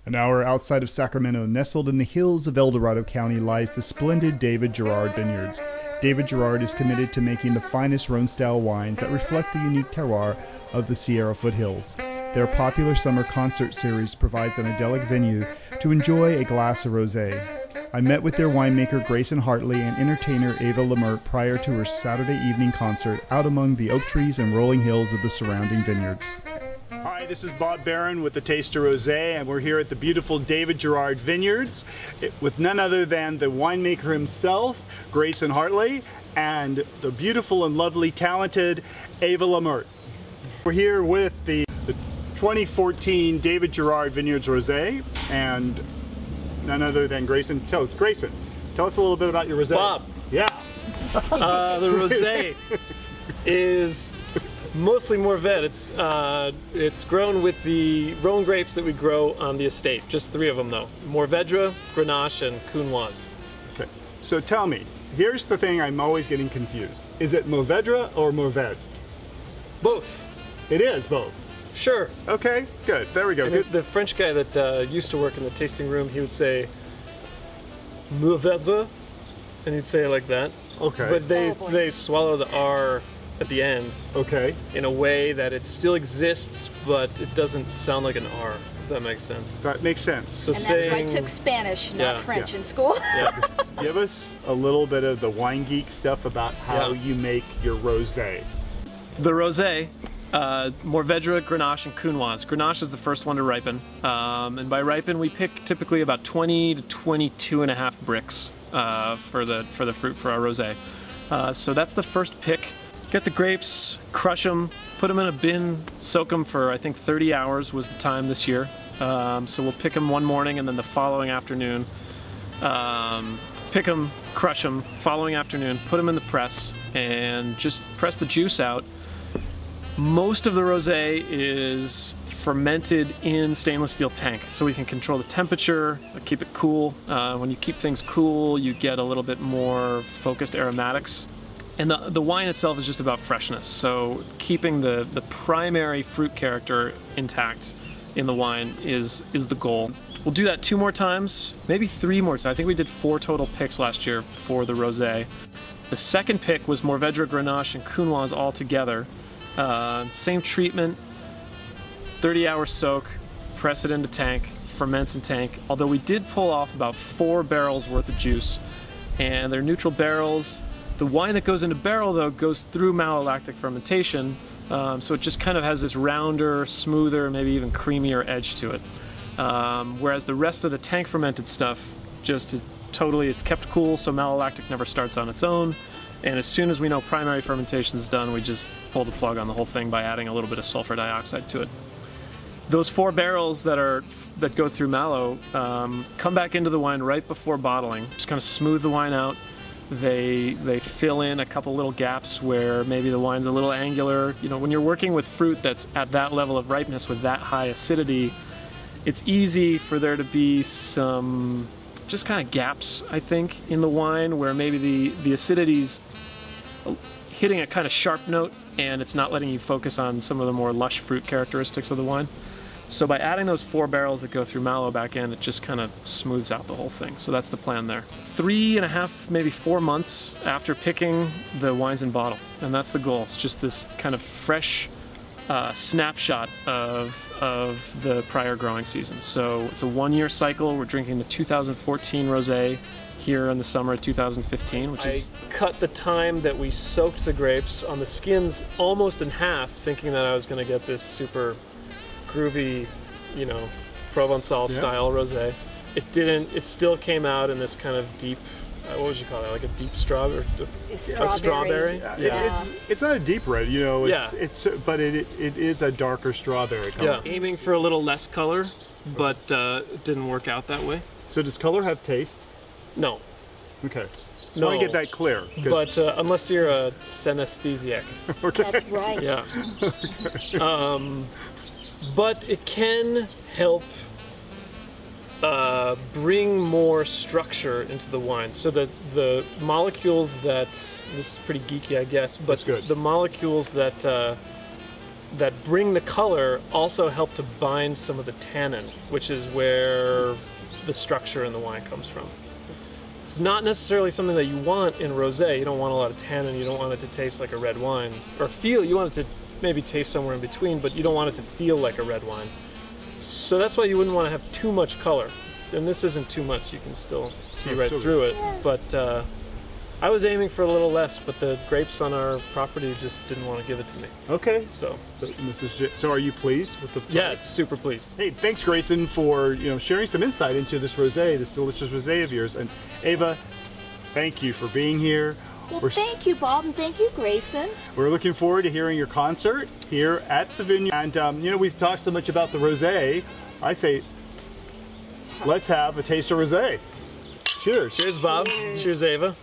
An hour outside of Sacramento, nestled in the hills of El Dorado County, lies the splendid David Girard Vineyards. David Girard is committed to making the finest Rhone-style wines that reflect the unique terroir of the Sierra foothills. Their popular summer concert series provides an idyllic venue to enjoy a glass of rosé. I met with their winemaker Grayson Hartley and entertainer Ava Lemert prior to her Saturday evening concert out among the oak trees and rolling hills of the surrounding vineyards. Hi, this is Bob Barron with the Taste of Rosé, and we're here at the beautiful David Girard Vineyards with none other than the winemaker himself, Grayson Hartley, and the beautiful and lovely, talented Ava Lemert. We're here with the 2014 David Girard Vineyards Rosé, and none other than Grayson. Grayson, tell us a little bit about your rosé. Bob. Yeah. The rosé is mostly Mourvedre. It's grown with the Rhone grapes that we grow on the estate. Just 3 of them though: Mourvedre, Grenache, and Counoise. Okay. So tell me, here's the thing I'm always getting confused. Is it Mourvedre or Mourvedre? Both. It is both. Sure. Okay, good. There we go. The French guy that used to work in the tasting room, he would say Mourvedre, and he'd say it like that. Okay. But they swallow the R at the end. Okay. In a way that it still exists, but it doesn't sound like an R, if that makes sense. That makes sense. So and that's why I took Spanish, not French in school. Yeah. Give us a little bit of the wine geek stuff about how you make your rosé. The rosé, it's Mourvedre, Grenache, and Counoise. Grenache is the first one to ripen, and by ripen we pick typically about 20 to 22.5 bricks for the fruit for our rosé. So that's the first pick. Get the grapes, crush them, put them in a bin, soak them for I think 30 hours was the time this year. So we'll pick them one morning and then the following afternoon, pick them, crush them, following afternoon, put them in the press and just press the juice out. Most of the rosé is fermented in stainless steel tank, so we can control the temperature, keep it cool. When you keep things cool, you get a little bit more focused aromatics. And the wine itself is just about freshness, so keeping the primary fruit character intact in the wine is the goal. We'll do that 2 more times, maybe 3 more times. I think we did 4 total picks last year for the rosé. The second pick was Mourvedre, Grenache, and Counoise all together. Same treatment, 30-hour soak, press it into tank, ferments in tank. Although we did pull off about 4 barrels worth of juice, and they're neutral barrels. The wine that goes into barrel though goes through malolactic fermentation, so it just kind of has this rounder, smoother, maybe even creamier edge to it. Whereas the rest of the tank fermented stuff it's kept cool, so malolactic never starts on its own. And as soon as we know primary fermentation is done, we just pull the plug on the whole thing by adding a little bit of sulfur dioxide to it. Those 4 barrels that go through mallow come back into the wine right before bottling. Just kind of smooth the wine out. They fill in a couple little gaps where maybe the wine's a little angular. You know, when you're working with fruit that's at that level of ripeness with that high acidity, it's easy for there to be some just kind of gaps, I think, in the wine where maybe the acidity's hitting a kind of sharp note and it's not letting you focus on some of the more lush fruit characteristics of the wine. So by adding those 4 barrels that go through mallow back in, it just kind of smooths out the whole thing. So that's the plan there. 3.5, maybe 4 months after picking, the wine's in bottle. And that's the goal. It's just this kind of fresh snapshot of the prior growing season. So it's a 1-year cycle. We're drinking the 2014 rosé here in the summer of 2015, which is... I cut the time that we soaked the grapes on the skins almost in half, thinking that I was going to get this super groovy, you know, Provençal style rosé. It didn't. It still came out in this kind of deep, what would you call it? Like a deep strawberry? A strawberry? Yeah. It's not a deep red, you know. But it is a darker strawberry color. Yeah. Aiming for a little less color, but it didn't work out that way. So does color have taste? No. Okay. So I want to get that clear. But unless you're a synesthesiac. Okay. That's right. Yeah. Okay. But it can help bring more structure into the wine. So that the molecules that, this is pretty geeky I guess, but the molecules that that bring the color also help to bind some of the tannin, which is where the structure in the wine comes from. It's not necessarily something that you want in rosé. You don't want a lot of tannin. You don't want it to taste like a red wine, or feel. You want it to maybe taste somewhere in between, but you don't want it to feel like a red wine. So that's why you wouldn't want to have too much color. And this isn't too much. You can still see right through it. But I was aiming for a little less, but the grapes on our property just didn't want to give it to me. Okay. So So are you pleased with the product? Yeah, super pleased. Hey, thanks Grayson for sharing some insight into this rosé, this delicious rosé of yours. And Ava, thank you for being here. Well, thank you, Bob, and thank you, Grayson. We're looking forward to hearing your concert here at the Vineyard. And we've talked so much about the rosé. I say, let's have a taste of rosé. Cheers. Cheers, Bob. Cheers, Ava.